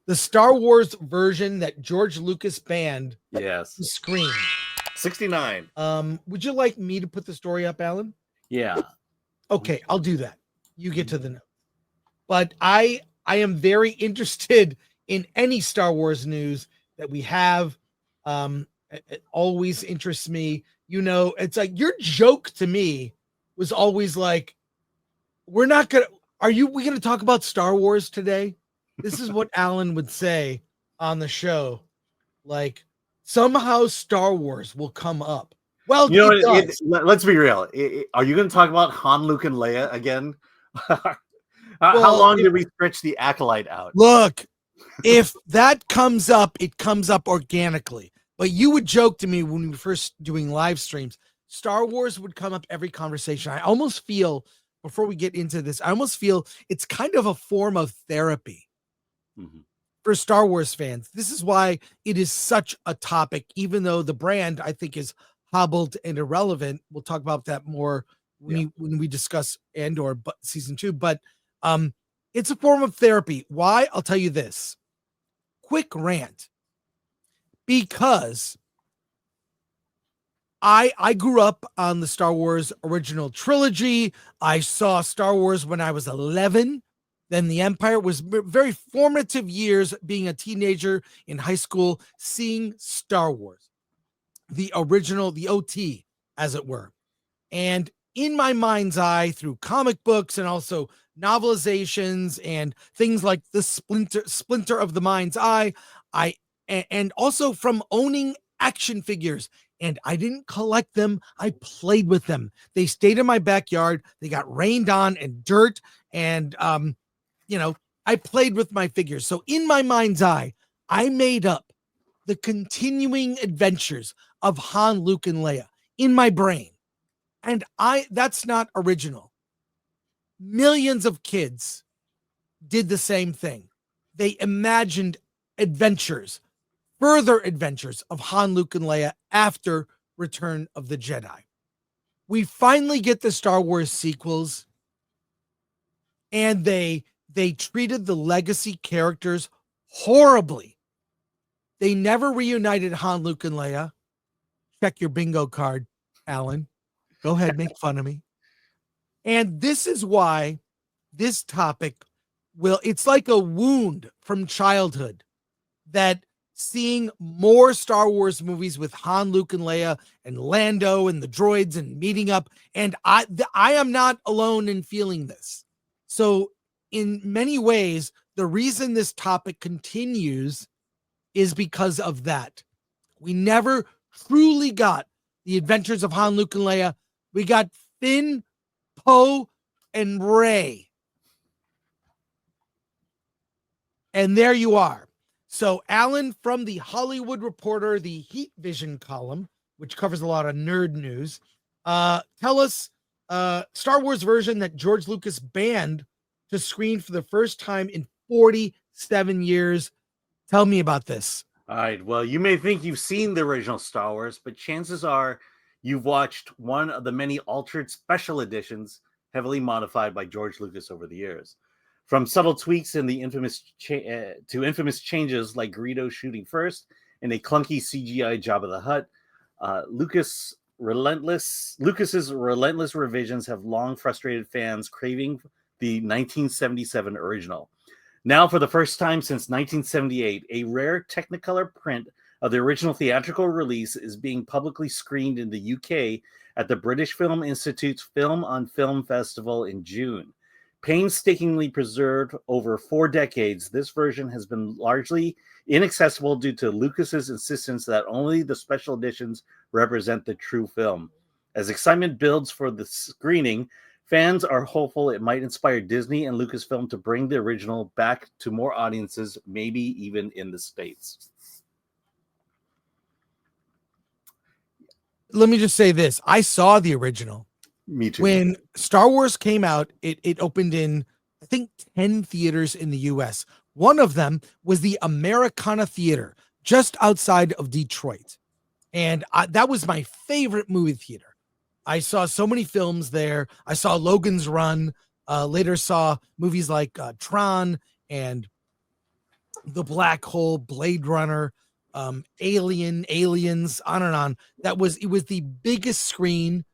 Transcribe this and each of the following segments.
The Star Wars version that George Lucas banned Yes. the screen. 69. Would you like me to put the story up, Alan? Yeah. Okay, I'll do that. You get to the note. But I am very interested in any Star Wars news that we have. It always interests me. You know, it's like your joke to me was always like, we gonna talk about Star Wars today? This is what Alan would say on the show. Like, somehow Star Wars will come up. Well, you know, it does. Let's be real. Are you going to talk about Han, Luke, and Leia again? How Well, long did we stretch the acolyte out? Look, if that comes up, it comes up organically. But you would joke to me when we were first doing live streams, Star Wars would come up every conversation. I almost feel, before we get into this, I almost feel it's kind of a form of therapy for Star Wars fans. This is why it is such a topic, even though the brand, I think, is hobbled and irrelevant. We'll talk about that more when we discuss Andor season 2. But it's a form of therapy. Why? I'll tell you this. Quick rant. Because I grew up on the Star Wars original trilogy. I saw Star Wars when I was 11. Then the Empire. Was very formative years being a teenager in high school, seeing Star Wars, the original, the OT, as it were. And in my mind's eye, through comic books and also novelizations and things like the Splinter of the Mind's Eye, and also from owning action figures. And I didn't collect them. I played with them. They stayed in my backyard. They got rained on and dirt. And, I played with my figures. So in my mind's eye, I made up the continuing adventures of Han, Luke, and Leia in my brain. And that's not original. Millions of kids did the same thing. They imagined adventures, further adventures of Han, Luke, and Leia after Return of the Jedi. We finally get the Star Wars sequels, and they treated the legacy characters horribly. They never reunited Han, Luke, and Leia. Check your bingo card, Alan. Go ahead, make fun of me. And this is why this topic it's like a wound from childhood, that seeing more Star Wars movies with Han, Luke, and Leia and Lando and the droids and meeting up. And I am not alone in feeling this. So in many ways, the reason this topic continues is because of that. We never truly got the adventures of Han, Luke, and Leia. We got Finn, Poe, and Rey. And there you are. So Alan, from the Hollywood Reporter, the Heat Vision column, which covers a lot of nerd news, tell us Star Wars version that George Lucas banned to screen for the first time in 47 years. Tell me about this. All right. Well, you may think you've seen the original Star Wars, but chances are you've watched one of the many altered special editions heavily modified by George Lucas over the years. From subtle tweaks in the infamous infamous changes like Greedo shooting first and a clunky CGI Jabba the Hutt, Lucas's relentless revisions have long frustrated fans craving the 1977 original. Now, for the first time since 1978, a rare Technicolor print of the original theatrical release is being publicly screened in the UK at the British Film Institute's Film on Film Festival in June. Painstakingly preserved over 4 decades, this version has been largely inaccessible due to Lucas's insistence that only the special editions represent the true film. As excitement builds for the screening, fans are hopeful it might inspire Disney and Lucasfilm to bring the original back to more audiences, maybe even in the States. Let me just say this. I saw the original. Me too. When Star Wars came out, it opened in, I think, 10 theaters in the US. One of them was the Americana Theater, just outside of Detroit. And that was my favorite movie theater. I saw so many films there. I saw Logan's Run, later saw movies like Tron and the Black Hole, Blade Runner, Aliens, on and on. It was the biggest screen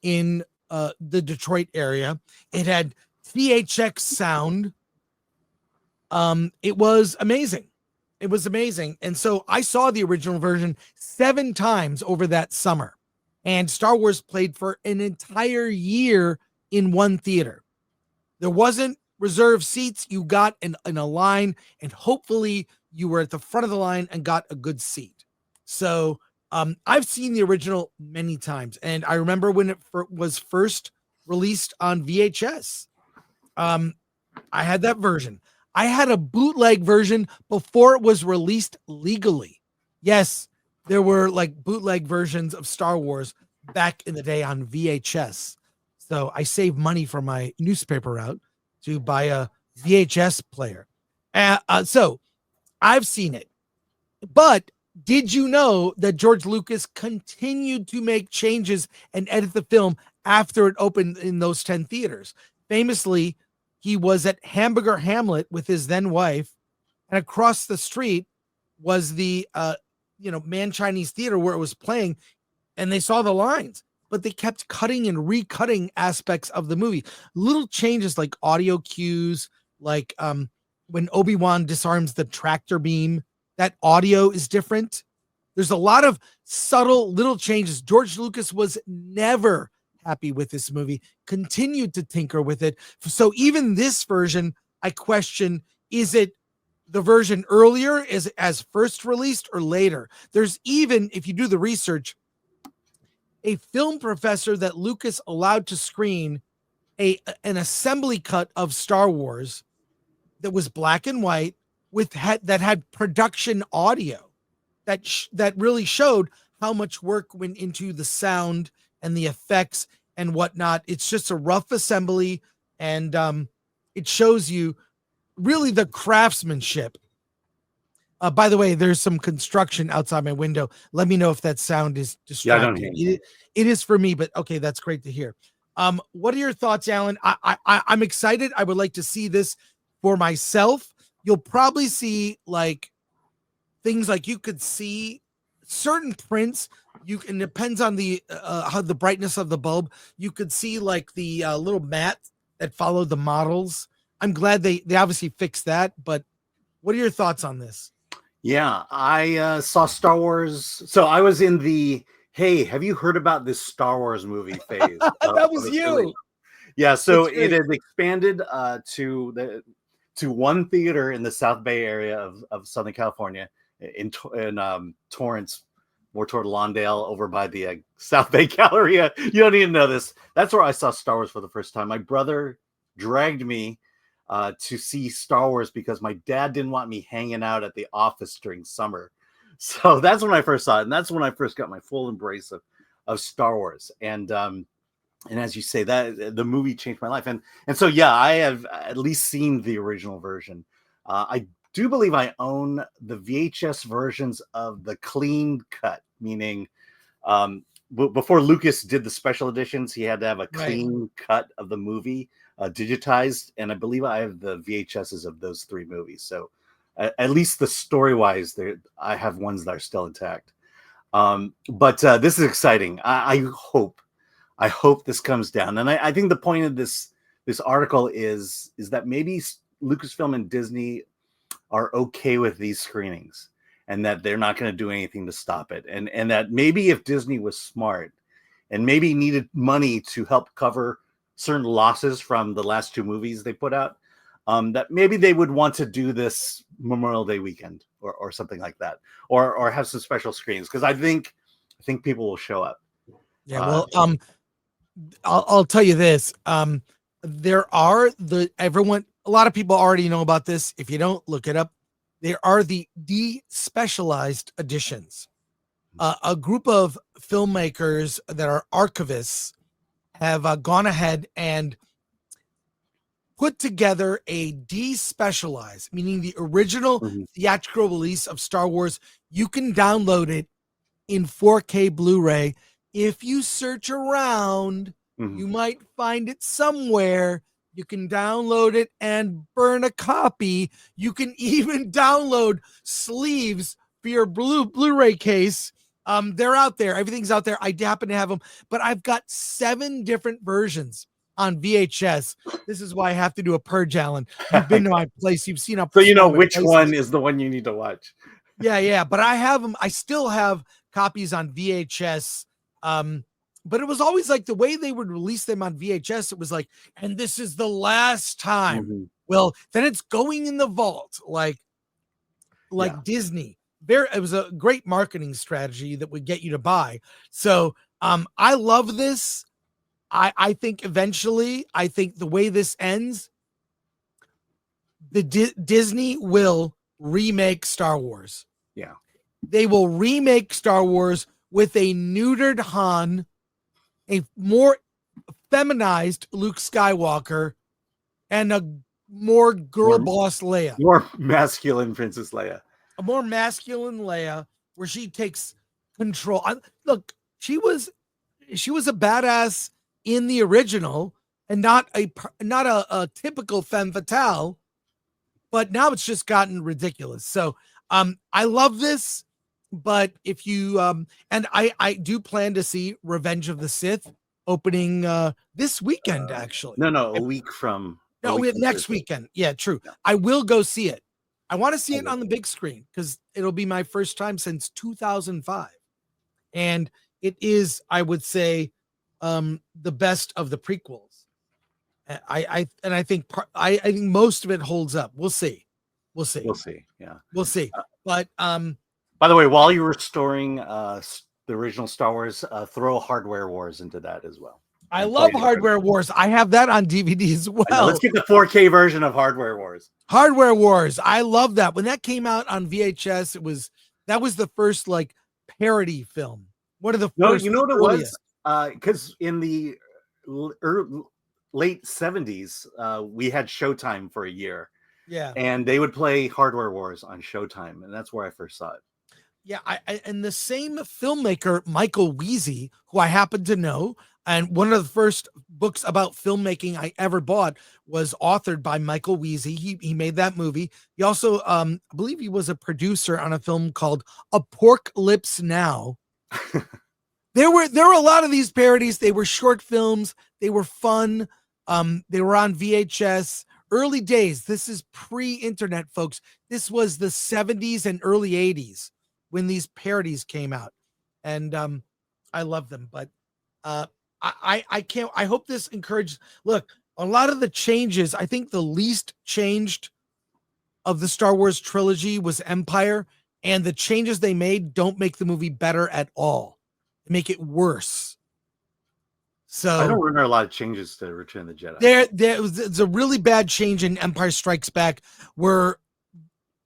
in the Detroit area. It had THX sound. It was amazing. It was amazing. And so I saw the original version 7 times over that summer. And Star Wars played for an entire year in one theater. There wasn't reserved seats. You got in a line, and hopefully you were at the front of the line and got a good seat. So I've seen the original many times. And I remember when it was first released on VHS. I had that version. I had a bootleg version before it was released legally. Yes, there were like bootleg versions of Star Wars back in the day on VHS. So I saved money from my newspaper route to buy a VHS player. So I've seen it. But did you know that George Lucas continued to make changes and edit the film after it opened in those 10 theaters? Famously, he was at Hamburger Hamlet with his then wife, and across the street was the Man Chinese Theater where it was playing, and they saw the lines, but they kept cutting and recutting aspects of the movie. Little changes like audio cues, like when Obi-Wan disarms the tractor beam, that audio is different. There's a lot of subtle little changes. George Lucas was never happy with this movie, continued to tinker with it. So even this version, I question, is it the version earlier as first released or later? There's even, if you do the research, a film professor that Lucas allowed to screen an assembly cut of Star Wars that was black and white that had production audio that really showed how much work went into the sound and the effects and whatnot. It's just a rough assembly, and it shows you really the craftsmanship. By the way, there's some construction outside my window. Let me know if that sound is distracting. Yeah, I don't hear it is for me, but okay, that's great to hear. What are your thoughts, Alan? I'm excited. I would like to see this for myself. You'll probably see like things like you could see certain prints. And it depends on the how the brightness of the bulb. You could see like the little mat that followed the models. I'm glad they obviously fixed that. But what are your thoughts on this? Yeah, I saw Star Wars. So I was in the, hey, have you heard about this Star Wars movie phase? That was you. Yeah, so it had expanded to one theater in the South Bay area of Southern California, in Torrance, more toward Lawndale, over by the South Bay Galleria. You don't even know this. That's where I saw Star Wars for the first time. My brother dragged me to see Star Wars because my dad didn't want me hanging out at the office during summer. So that's when I first saw it, and that's when I first got my full embrace of Star Wars. And as you say, that the movie changed my life. And so yeah, I have at least seen the original version. I do believe I own the VHS versions of the clean cut, meaning before Lucas did the special editions, he had to have a clean cut of the movie digitized, and I believe I have the VHSs of those 3 movies. So at least the story-wise, I have ones that are still intact. But this is exciting. I hope this comes down, and I think the point of this article is that maybe Lucasfilm and Disney are okay with these screenings, and that they're not going to do anything to stop it, and that maybe if Disney was smart and maybe needed money to help cover certain losses from the last 2 movies they put out, that maybe they would want to do this Memorial Day weekend or something like that, or have some special screens, because I think people will show up. Yeah, well, I'll tell you this. There are a lot of people already know about this. If you don't, look it up. There are the despecialized editions. A group of filmmakers that are archivists have gone ahead and put together a despecialized, meaning the original theatrical release of Star Wars. You can download it in 4K Blu-ray. If you search around, you might find it somewhere. You can download it and burn a copy. You can even download sleeves for your Blu-ray case. They're out there. Everything's out there. I happen to have them, but I've got 7 different versions on VHS. This is why I have to do a purge, Alan. You've been to my place. You've seen up. So you know which one is the one you need to watch. Yeah. But I have them. I still have copies on VHS. But it was always like the way they would release them on VHS. It was like, and this is the last time. Mm-hmm. Well, then it's going in the vault, like Disney. It was a great marketing strategy that would get you to buy. So I love this. I think eventually, the way this ends, Disney will remake Star Wars. Yeah. They will remake Star Wars with a neutered Han, a more feminized Luke Skywalker, and a more girl boss Leia. More masculine Princess Leia. A more masculine Leia, where she takes control. Look, she was a badass in the original, and not a typical femme fatale. But now it's just gotten ridiculous. So I love this. But if you and I do plan to see Revenge of the Sith opening this weekend, actually. No, a week from. No, we have next weekend. Yeah, true. Yeah. I will go see it. I want to see it on the big screen because it'll be my first time since 2005, and it is, I would say, the best of the prequels. I think I think most of it holds up. We'll see. Yeah, we'll see. But by the way, while you're restoring the original Star Wars, throw Hardware Wars into that as well. I love Hardware Wars. I have that on DVD as well. Let's get the 4K version of Hardware Wars. Hardware Wars. I love that. When that came out on VHS, that was the first like parody film. One of the first. No, you know what it was? Because in the late 70s, we had Showtime for a year. Yeah. And they would play Hardware Wars on Showtime, and that's where I first saw it. Yeah, and the same filmmaker, Michael Weezy, who I happen to know, and one of the first books about filmmaking I ever bought was authored by Michael Weezy. He made that movie. He also, I believe he was a producer on a film called A Pork Lips Now. There were a lot of these parodies. They were short films. They were fun. They were on VHS. Early days. This is pre-internet, folks. This was the 70s and early 80s when these parodies came out. And I love them. But I can't. I hope this encourages. Look, a lot of the changes, I think the least changed of the Star Wars trilogy was Empire. And the changes they made don't make the movie better at all. They make it worse. So I don't remember a lot of changes to Return of the Jedi. There's a really bad change in Empire Strikes Back where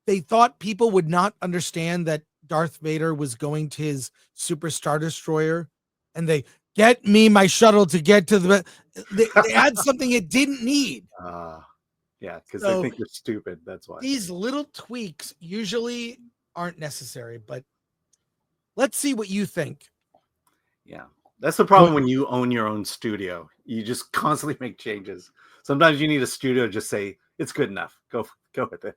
they thought people would not understand that Darth Vader was going to his Super Star Destroyer, and they get me my shuttle to get to the. They add something it didn't need. Yeah, because they think you're stupid. That's why these little tweaks usually aren't necessary. But let's see what you think. Yeah. That's the problem when you own your own studio. You just constantly make changes. Sometimes you need a studio to just say, it's good enough. Go with it.